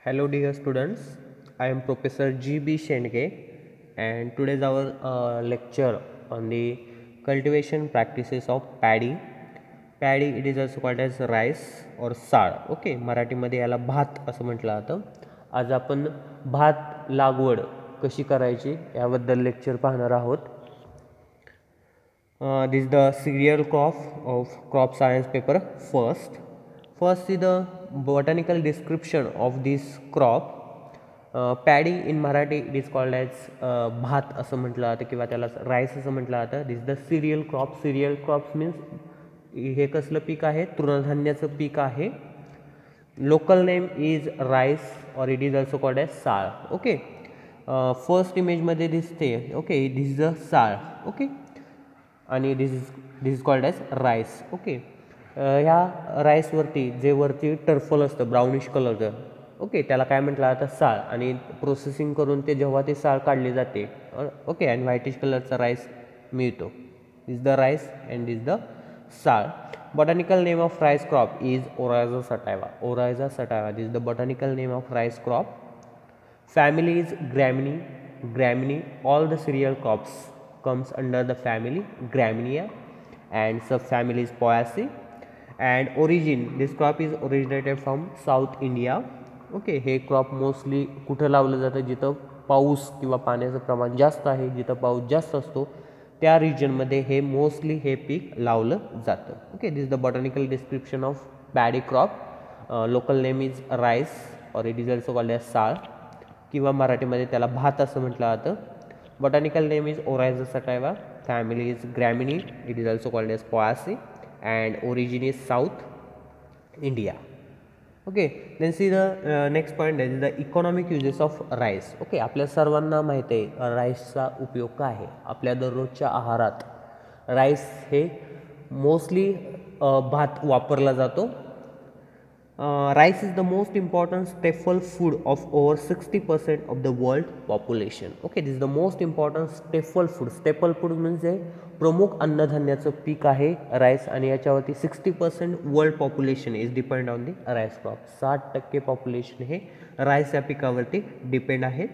Hello dear students, I am Professor G.B. Shendge and today is our lecture on the cultivation practices of paddy. Paddy it is also called as rice or Sal. Okay, मराठीमध्ये याला भात असं म्हटलं जातं. आज आपण भात लागवड कशी करायची याबद्दल लेक्चर पाहणार आहोत. This is the serial crop of crop science paper. First is the botanical description of this crop. Paddy in Marathi it is called as भात असं म्हटलं जातं किंवा त्याला राईस असं म्हटलं जातं. This the cereal crop. Cereal crops means हे कसलं पीक आहे? तृणधान्याचं पीक आहे. Local name is rice or it is also called as sal. Okay, first इमेजमध्ये दिसते. Okay, this is a sal. Okay, आणि this is called as rice. Okay, ह्या राईसवरती जे वरती टर्फल असतं ब्राउनिश कलरचं, ओके, त्याला काय म्हटलं जातं? साळ. आणि प्रोसेसिंग करून ते जेव्हा ते साळ काढली जाते, ओके, आणि व्हाईटिश कलरचा राईस मिळतो. This the rice and this the sal. Botanical name of rice crop is Oryza sativa. Oryza sativa, this is the botanical name of rice crop. Family is Gramineae. Gramineae, all the cereal crops comes under the family Graminia and subfamily is Poaceae. And origin, this crop is originated from South India. Okay, हे crop mostly कुठं लावलं जातं? जिथं पाऊस किंवा पाण्याचं प्रमाण जास्त आहे, जिथं पाऊस जास्त असतो त्या रिजनमध्ये हे मोस्टली हे पीक लावलं जातं. Okay, this the botanical description of paddy crop. Local name is rice or it is also called as sal किंवा मराठीमध्ये त्याला भात असं म्हटलं जातं. Botanical name is Oryza sativa. Family is Gramineae. It is also called as Poaceae. And origin is South India. Okay, then see the next point, that is the economic uses of rice. Okay, आपल्या सर्वांना माहिती आहे राईसचा उपयोग काय आहे. आपल्या दररोजच्या आहारात राईस हे मोस्टली भात वापरला जातो. Rice is the most important staple food of over 60% of the world population. Okay, this is the most important staple food. Staple food म्हणजे प्रमुख अन्नधान्याचं पीक आहे राईस, आणि याच्यावरती 60% world population is depend on the rice crop. 60% population हे rice या पिकावरती depend आहेत.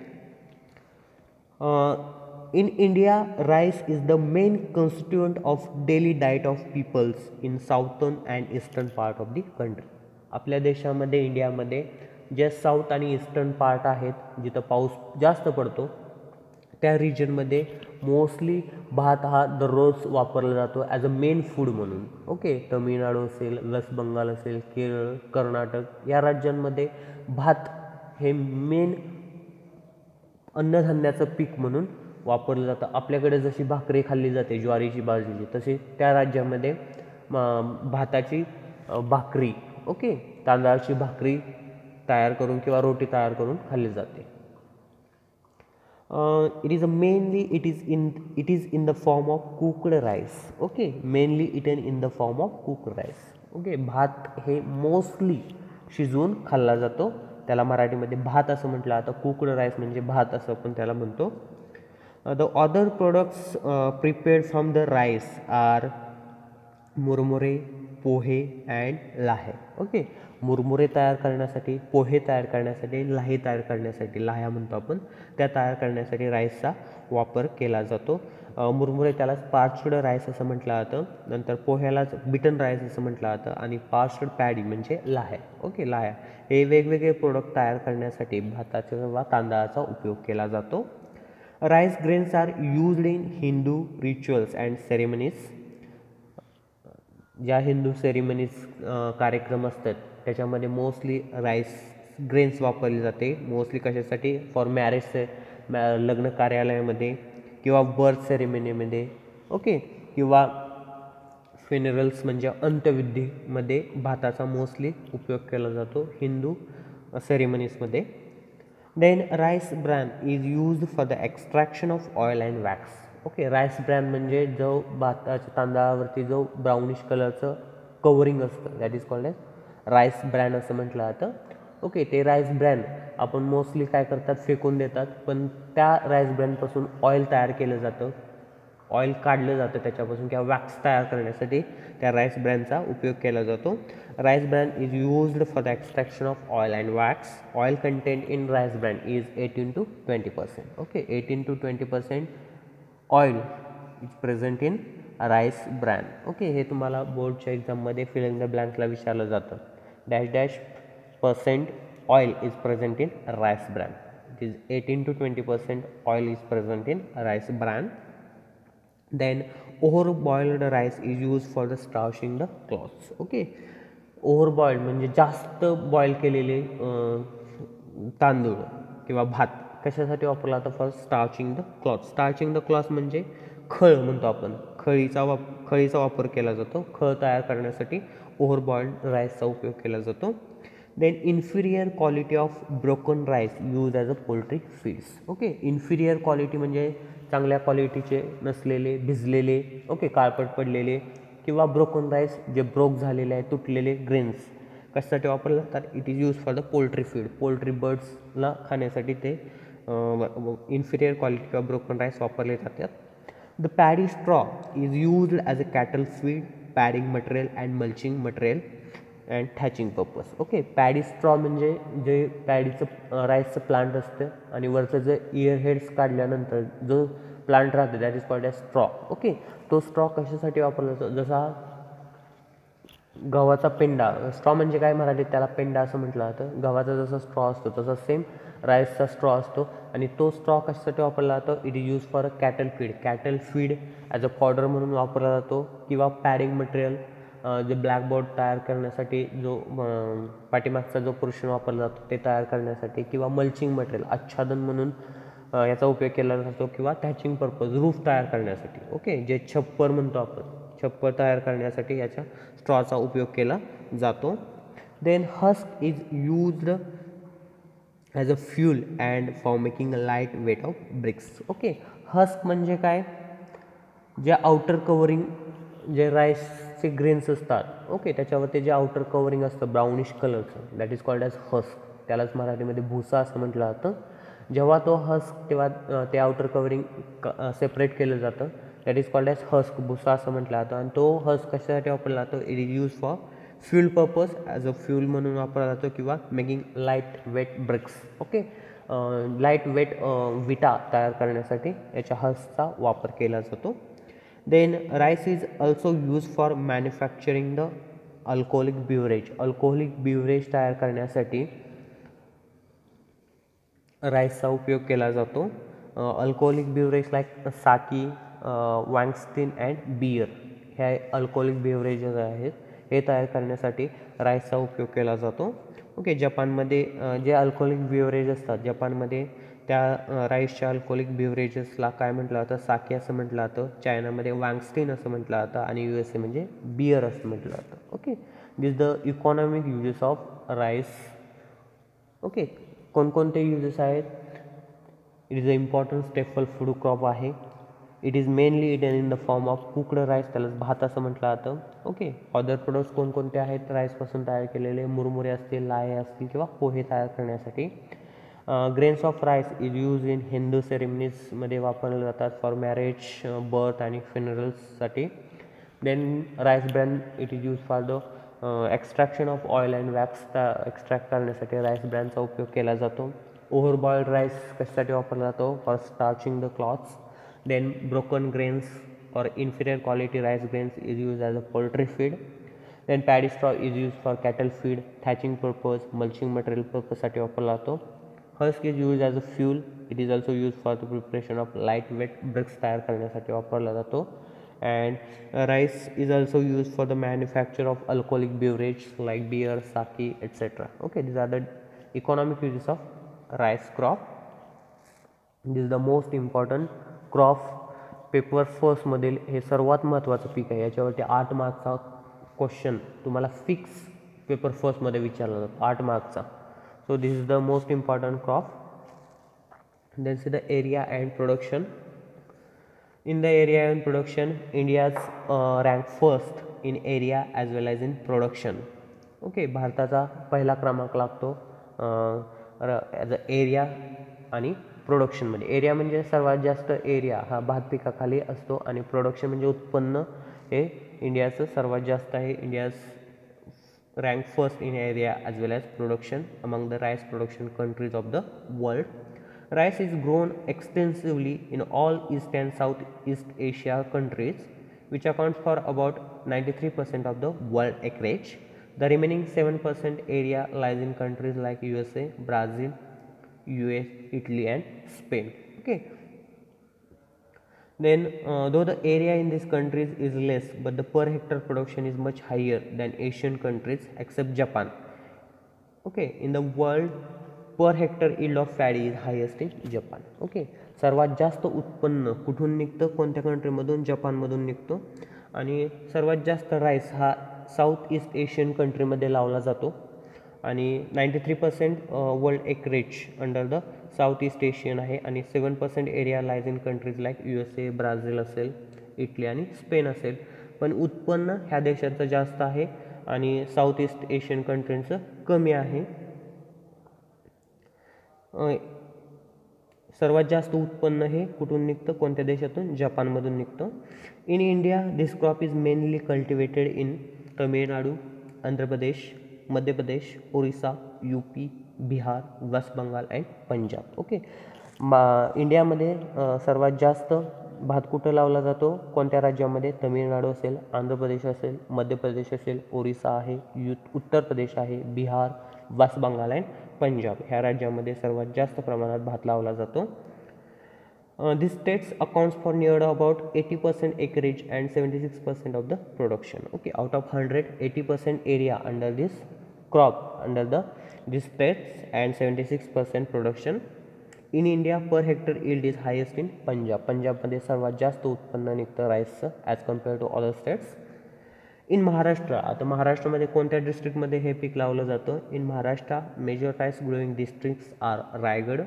In India, rice is the main constituent of daily diet of peoples in southern and eastern part of the country. आपल्या देशामध्ये, इंडियामध्ये जे south आणि eastern part आहेत जिथं पाऊस जास्त पडतो त्या रिजनमध्ये मोस्टली भात हा दररोज वापरला जातो ॲज अ मेन फूड म्हणून. ओके, तमिळनाडू असेल, वेस्ट बंगाल असेल, केरळ, कर्नाटक या राज्यांमध्ये भात हे मेन अन्नधान्याचं पीक म्हणून वापरलं जातं. आपल्याकडे जशी भाकरी खाल्ली जाते ज्वारीची, बाजरीची, तशी त्या राज्यामध्ये भाताची भाकरी, ओके, तांदळाची भाकरी तयार करून किंवा रोटी तयार करून खाल्ली जाते. It is in the form of cooked rice. Okay, mainly eaten in the form of cooked rice. Okay, भात हे मोस्टली शिजवून खाल्ला जातो. त्याला मराठीमध्ये भात असं म्हटलं जातं. कुक्ड राईस म्हणजे भात असं पण त्याला म्हणतो. The other products prepared from the rice are murmure, pohe and लाहे. ओके, मुरमुरे तयार करण्यासाठी, पोहे तयार करण्यासाठी, लाहे तयार करण्यासाठी, लाह्या म्हणतो आपण, त्या तयार करण्यासाठी राईसचा वापर केला जातो. मुरमुरे त्यालाच पार्च्ड राईस असं म्हटलं जातं. नंतर पोह्यालाच बिटन राईस असं म्हटलं जातं. आणि पार्च्ड पॅडी म्हणजे लाह्या. ओके, लाह्या हे वेगवेगळे प्रोडक्ट तयार करण्यासाठी भाताचा किंवा तांदळाचा उपयोग केला जातो. Rice grains are used in Hindu rituals and ceremonies. ज्या हिंदू सेरेमनीज कार्यक्रम असतात त्याच्यामध्ये मोस्टली राईस ग्रेन्स वापरली जाते. मोस्टली कशासाठी? फॉर मॅरेजचे, लग्न कार्यालयामध्ये किंवा बर्थ सेरेमनीमध्ये, ओके, किंवा फ्युनरल्स म्हणजे अंत्यविधीमध्ये भाताचा मोस्टली उपयोग केला जातो हिंदू सेरेमनीजमध्ये. Then rice bran is used for the extraction of oil and wax. Okay, rice bran म्हणजे जो भाताच्या तांदळावरती जो ब्राउनिश कलरचं कवरिंग असतं, that is called as rice bran असं म्हटलं जातं. ओके, ते राईस ब्रॅन आपण मोस्टली काय करतात? फेकून देतात. पण त्या राईस ब्रॅनपासून ऑइल तयार केलं जातं. ऑइल काढलं जातं त्याच्यापासून किंवा वॅक्स तयार करण्यासाठी त्या राईस ब्रॅनचा उपयोग केला जातो. Rice bran is used for the extraction of oil and wax. Oil content in rice bran is 18 to 20%. Okay, 18 to 20% oil is present in rice bran. Okay, हे तुम्हाला बोर्डच्या एक्झाममध्ये फिल इन द ब्लँक्सला विचारलं जातं. Dash dash % oil is present in rice bran. It is 18 to 20% oil is present in rice bran. Then overboiled rice is used for the starching the cloths. Okay, overboiled म्हणजे जास्त boil केलेले तांदूळ किंवा भात कशासाठी वापरला जातो? For starching the cloth. Starching the cloth म्हणजे खळ म्हणतो आपण, खळीचा वापर केला जातो. खळ तयार करण्यासाठी ओव्हरबॉइल्ड राईसचा उपयोग केला जातो. Then inferior quality of broken rice use as a poultry feeds. Okay, inferior quality म्हणजे चांगल्या क्वालिटीचे नसलेले, भिजलेले, ओके, काळपट पडलेले किंवा ब्रोकन राईस जे ब्रोक झालेले आहे, तुटलेले ग्रेन्स कशासाठी वापरले जातात? It is use for the poultry feed. Poultry बर्ड्सला खाण्यासाठी ते इन्फिरियर क्वालिटी किंवा ब्रोकन राईस वापरले जातात. The paddy straw is used as a cattle feed, padding material and mulching material and thatching purpose. Okay, paddy straw म्हणजे जे पॅडीचं राईसचं plant असतं आणि वरचं जे इयर हेड्स काढल्यानंतर जो प्लांट राहतो that is called as straw. Okay, तो स्ट्रॉ कशासाठी वापरला जातो? जसा गव्हाचा पेंडा, स्ट्रॉ म्हणजे काय मराठीत त्याला पेंडा असं म्हटलं जातं. गव्हाचा जसा स्ट्रॉ असतो तसा सेम राईसचा स्ट्रॉ असतो आणि तो स्ट्रॉ कशासाठी वापरला जातो? It is use for a cattle feed. Cattle feed as a fodder म्हणून वापरला जातो किंवा पॅडिंग मटेरियल जे ब्लॅकबोर्ड तयार करण्यासाठी जो पाठीमागचा जो पोर्शन वापरला जातो ते तयार करण्यासाठी किंवा मल्चिंग मटेरियल आच्छादन म्हणून याचा उपयोग केला जातो किंवा थॅचिंग पर्पज रूफ तयार करण्यासाठी. ओके, जे छप्पर म्हणतो आपण, छप्पर तयार करण्यासाठी याच्या स्ट्रॉचा उपयोग केला जातो. Then husk is used as a fuel and for making a light weight of bricks. Okay, husk म्हणजे काय? जे आउटर कवरिंग जे राईसचे ग्रेन्स असतात, ओके, त्याच्यावरती जे आउटर कवरिंग असतं ब्राउनिश कलरचं that is called as husk. त्यालाच मराठीमध्ये भुसा असं म्हटलं जातं. जेव्हा तो हस्क तेव्हा ते आउटर कवरिंग सेपरेट केलं जातं that is called as husk, भुसा असं म्हटलं जातं. आणि तो हस्क कशासाठी वापरला जातो? It is use for fuel purpose, as a fuel म्हणून वापरला जातो किंवा making light weight bricks. Okay, light weight विटा तयार करण्यासाठी याच्या हस्कचा वापर केला जातो. Then rice is also use for manufacturing the alcoholic beverage. Alcoholic beverage तयार करण्यासाठी राईसचा उपयोग केला जातो. अल्कोहोलिक बिवरेज लाईक साकी, वँगस्टीन अँड बियर ह्या अल्कोहोलिक बिवरेजेस आहेत. हे तयार करण्यासाठी राईसचा उपयोग केला जातो. ओके, जपानमध्ये जे अल्कोहोलिक बिवरेज असतात, जपानमध्ये त्या राईसच्या अल्कोहोलिक बिवरेजेसला काय म्हटलं जातं? साकी असं म्हटलं जातं. चायनामध्ये वँगस्टीन असं म्हटलं जातं आणि USA म्हणजे बियर असं म्हटलं जातं. Okay, this the economic uses of rice. Okay, कोणकोणते युजेस आहेत? It is a important staple food crop आहे. It is mainly eaten in the form of cooked rice, त्याला भात असं म्हटलं जातं. ओके, अदर प्रोडक्ट्स कोणकोणते आहेत राईसपासून तयार केलेले? मुरमुरे असतील, लाहे असतील किंवा पोहे तयार करण्यासाठी. Grains of rice is use in Hindu सेरेमनीजमध्ये वापरले जातात फॉर मॅरेज, बर्थ आणि फ्युनरल्ससाठी. Then rice bran it is use for the extraction of oil and wax extract करण्यासाठी राईस ब्रॅनचा उपयोग केला जातो. ओव्हरबॉइल्ड राईस कशासाठी वापरला जातो? For starching the cloths. Then broken grains or inferior quality rice grains is used as a poultry feed. Then paddy straw is used for cattle feed, thatching purpose, mulching material purpose साठी वापरला जातो. Husk is used as a fuel. It is also used for the preparation of lightweight bricks तयार करण्यासाठी वापरला जातो. And rice is also used for the manufacture of alcoholic beverage like beer, sake, etc. Okay, these are the economic uses of rice crop. This is the most important crop. Paper फर्स्टमधील हे सर्वात महत्त्वाचं पीक आहे. याच्यावरती 8 मार्कचा question तुम्हाला fix paper फर्स्टमध्ये विचारला जातो, 8 मार्कचा. So this is the most important crop. Then see the area and production. In the area and production India's rank first in area as well as in production. Okay, भारताचा पहिला क्रमांक लागतो as a area आणि प्रोडक्शनमध्ये. Area म्हणजे सर्वात जास्त area हा भात पिकाखाली असतो आणि प्रोडक्शन म्हणजे उत्पन्न हे इंडियाचं सर्वात जास्त आहे. India's rank first in area as well as production among the rice production countries of the world. Rice is grown extensively in all East and Southeast Asia countries, which accounts for about 93% of the world acreage. The remaining 7% area lies in countries like USA, Brazil, US, Italy, and Spain. Okay. Then, though the area in these countries is less, but the per hectare production is much higher than Asian countries except Japan. Okay, in the world per hectare yield of paddy is highest in Japan. Okay, सर्वात जास्त उत्पन्न कुठून निघतं, कोणत्या कंट्रीमधून, जपानमधून निघतो. आणि सर्वात जास्त राईस हा साऊथ ईस्ट एशियन कंट्रीमध्ये लावला जातो आणि 93% world acreage under the south east Asian आहे आणि 7% area lies in countries like USA, Brazil असेल, इटली आणि स्पेन असेल. पण उत्पन्न ह्या देशाचं जास्त आहे आणि साऊथ ईस्ट एशियन कंट्रींचं कमी आहे. सर्वात जास्त उत्पन्न हे कुठून निघतं, कोणत्या देशातून, जपानमधून निघतं. In India this crop is mainly cultivated in Tamil Nadu, Andhra Pradesh, Madhya Pradesh, Orissa, UP, Bihar, West Bengal and Punjab. Okay, इंडियामध्ये सर्वात जास्त भात कुठं लावला जातो, कोणत्या राज्यामध्ये, तमिळनाडू असेल, आंध्र प्रदेश असेल, मध्य प्रदेश असेल, ओरिसा आहे, उत्तर प्रदेश आहे, बिहार, वेस्ट बंगाल अँड पंजाब ह्या राज्यामध्ये सर्वात जास्त प्रमाणात भात लावला जातो. This states accounts for near about 80% acreage and 76% of the production. Okay, out of 100, 80% area under this crop under these states and 76% production. In India per hectare yield is highest in Punjab. पंजाबमध्ये सर्वात जास्त उत्पन्न निघतं राईसचं as compare to other states. In Maharashtra, आता महाराष्ट्रामध्ये कोणत्या डिस्ट्रिक्टमध्ये हे पीक लावलं जातं. In Maharashtra major rice growing districts are Raigad,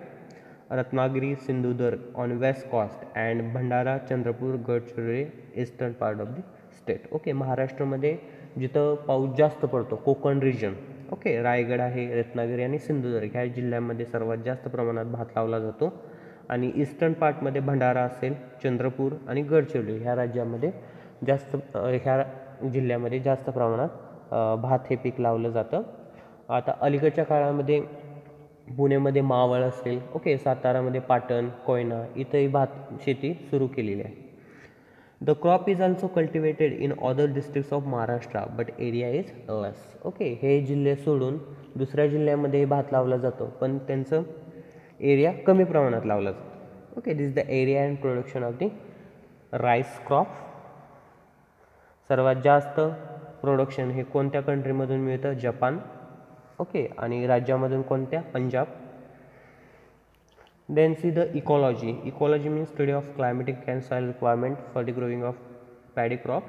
Ratnagiri, Sindhudurg on west coast and Bhandara, Chandrapur, Gadchiroli eastern part of the state. Okay, महाराष्ट्रामध्ये जिथं पाऊस जास्त पडतो, कोकण रिजन. ओके, रायगड आहे, रत्नागिरी आणि सिंधुदुर्ग ह्या जिल्ह्यांमध्ये सर्वात जास्त प्रमाणात भात लावला जातो आणि ईस्टर्न पार्टमध्ये भंडारा असेल, चंद्रपूर आणि गडचिरोली ह्या राज्यामध्ये जास्त, ह्या जिल्ह्यामध्ये जास्त प्रमाणात भात हे पीक लावलं जातं. आता अलीकडच्या काळामध्ये पुण्यामध्ये मावळ असेल, ओके, सातारामध्ये पाटण, कोयना इथंही भात शेती सुरू केलेली आहे. The crop is also cultivated in other districts of Maharashtra but area is less. Okay, हे जिल्हे सोडून दुसऱ्या जिल्ह्यामध्ये भात लावला जातो पण त्यांचं एरिया कमी प्रमाणात लावला जातो. Okay, this the area and production of the rice crop. सर्वात जास्त प्रोडक्शन हे कोणत्या कंट्रीमधून मिळतं, जपान. ओके, आणि राज्यामधून कोणत्या, Punjab. Then see the ecology. Ecology means study of climatic and soil requirement for the growing of paddy crop.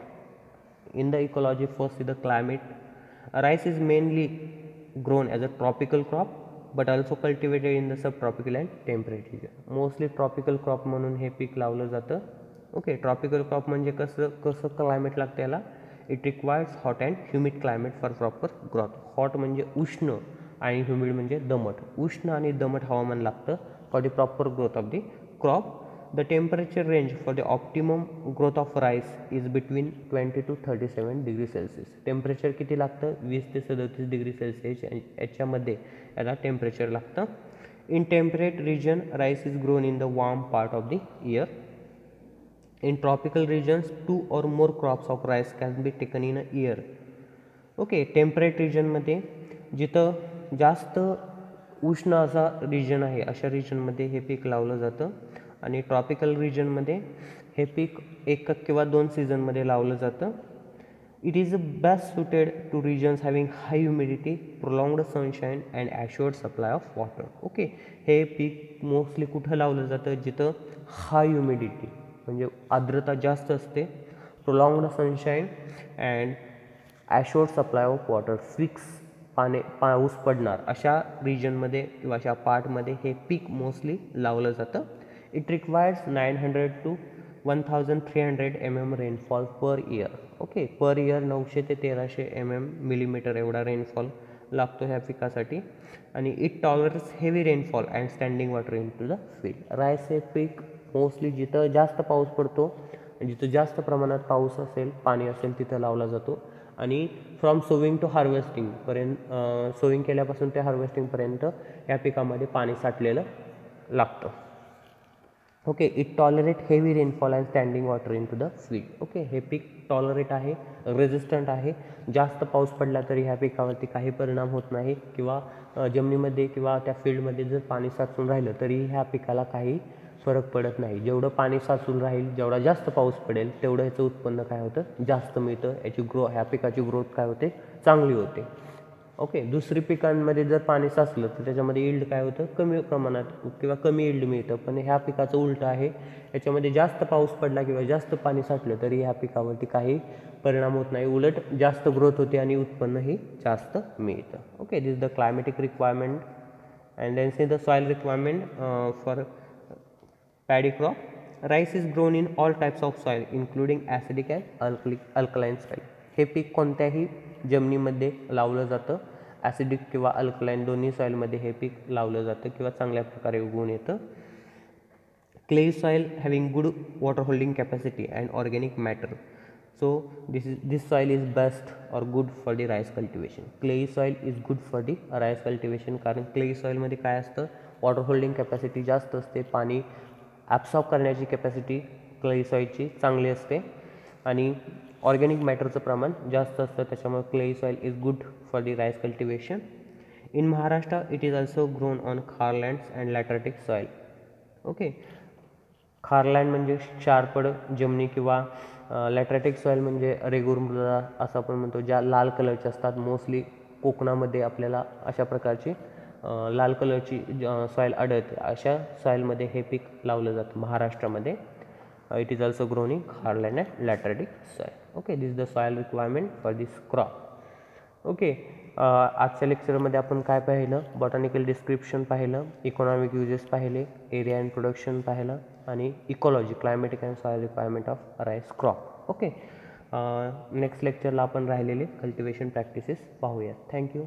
In the ecology first see the climate. Rice is mainly grown as a tropical crop but also cultivated in the subtropical and temperate region. Mostly tropical crop म्हणून हे पीक लावलं जातं. Okay, tropical crop म्हणजे कसं climate लागतं याला. It requires hot and humid climate for proper growth. Hot म्हणजे उष्ण आणि ह्युमिड म्हणजे दमट. उष्ण आणि दमट हवामान लागतं for the proper growth of the crop. The temperature range for the optimum growth of rice is between 20 to 37 degree Celsius. Temperature किती लागतं, 20 ते 37 डिग्री सेल्सिअस याच्यामध्ये याला टेम्परेचर लागतं. In temperate region rice is grown in the warm part of the year. In tropical regions, 2 or more crops of rice can be taken in a year. Okay, temperate रिजनमध्ये जिथं जास्त उष्ण असा region आहे अशा रिजनमध्ये हे पीक लावलं जातं आणि ट्रॉपिकल रिजनमध्ये हे पीक 1 किंवा 2 सीझनमध्ये लावलं जातं. It is best suited to regions having high humidity, prolonged sunshine and assured supply of water. Okay, हे पीक मोस्टली कुठं लावलं जातं, जिथं हाय ह्युमिडिटी म्हणजे आर्द्रता जास्त असते, प्रोलॉंग्ड sunshine and assured supply of water, fix पाऊस पडणार अशा रिजनमध्ये किंवा अशा पार्टमध्ये हे पीक मोस्टली लावलं जातं. It requires 900 to 1300 mm rainfall per year. Okay, per year 900 ते 1300 मिलीमीटर एवढा रेनफॉल लागतो ह्या पिकासाठी. आणि it tolerates heavy rainfall and standing water in to the field. Rice हे पीक मोस्टली जिथं जास्त पाऊस पडतो, जिथं जास्त प्रमाणात पाऊस असेल, पाणी असेल, तिथं लावला जातो. आणि फ्रॉम सोविंग टू हार्वेस्टिंगपर्यंत, सोविंग केल्यापासून ते हार्वेस्टिंगपर्यंत या पिकामध्ये पाणी साठलेलं लागतं. Okay, it tolerate heavy rainfall and standing water in to the field. Okay, हे पीक टॉलरेट आहे, रेजिस्टंट आहे. जास्त पाऊस पडला तरी ह्या पिकावरती काही परिणाम होत नाही, किंवा जमिनीमध्ये किंवा त्या फील्डमध्ये जर पाणी साचून राहिलं तरी ह्या पिकाला काही फरक पडत नाही. जेवढं पाणी साचून राहील, जेवढा जास्त पाऊस पडेल, तेवढं ह्याचं उत्पन्न काय होतं, जास्त मिळतं. याची ह्या पिकाची ग्रोथ काय होते, चांगली होते. ओके, दुसरी पिकांमध्ये जर पाणी साचलं तर त्याच्यामध्ये इल्ड काय होतं, कमी प्रमाणात किंवा कमी इल्ड मिळतं. पण ह्या पिकाचं उलटं आहे, याच्यामध्ये जास्त पाऊस पडला किंवा जास्त पाणी साठलं तरी ह्या पिकावरती काही परिणाम होत नाही, उलट जास्त ग्रोथ होते आणि उत्पन्नही जास्त मिळतं. Okay, this the climatic requirement and then see the soil requirement for paddy crop. Rice is grown in all types of soil including acidic and alkaline soil. हे पीक कोणत्याही जमिनीमध्ये लावलं जातं. ॲसिडिक किंवा अल्कलाईन दोन्ही सॉईलमध्ये हे पीक लावलं जातं किंवा चांगल्या प्रकारे उगवून येतं. Clay soil having good water holding capacity and organic matter. So this soil is best or good for the rice cultivation. Clayey soil is good for the rice cultivation, कारण क्लेई सॉईलमध्ये काय असतं, वॉटर होल्डिंग कॅपॅसिटी जास्त असते. पाणी absorb करण्याची capacity clay सॉईलची चांगली असते आणि ऑर्गॅनिक मॅटरचं प्रमाण जास्त असतं. त्याच्यामुळे clayey soil is good for the rice cultivation. In Maharashtra it is also grown on kharlands and lateritic soil. Okay, kharland म्हणजे क्षारपड जमिनी किंवा लॅटरेटिक सॉईल म्हणजे रेगूर मृदा असं आपण म्हणतो, ज्या लाल कलरच्या असतात. मोस्टली कोकणामध्ये आपल्याला अशा प्रकारची लाल कलरची सॉईल आढळते. अशा सॉईलमध्ये हे पीक लावलं जातं महाराष्ट्रामध्ये. It is also grown in kharland and lateritic soil. Okay, this the soil requirement for this crop. Okay, आजच्या लेक्चरमध्ये आपण काय पाहिलं, बॉटॅनिकल डिस्क्रिप्शन पाहिलं, इकॉनॉमिक युजेस पाहिले, एरिया अँड प्रोडक्शन पाहिलं आणि ecology, climatic and soil requirement of rice crop. Okay, next लेक्चरला आपण राहिलेले कल्टिवेशन प्रॅक्टिसेस पाहूयात. थँक्यू.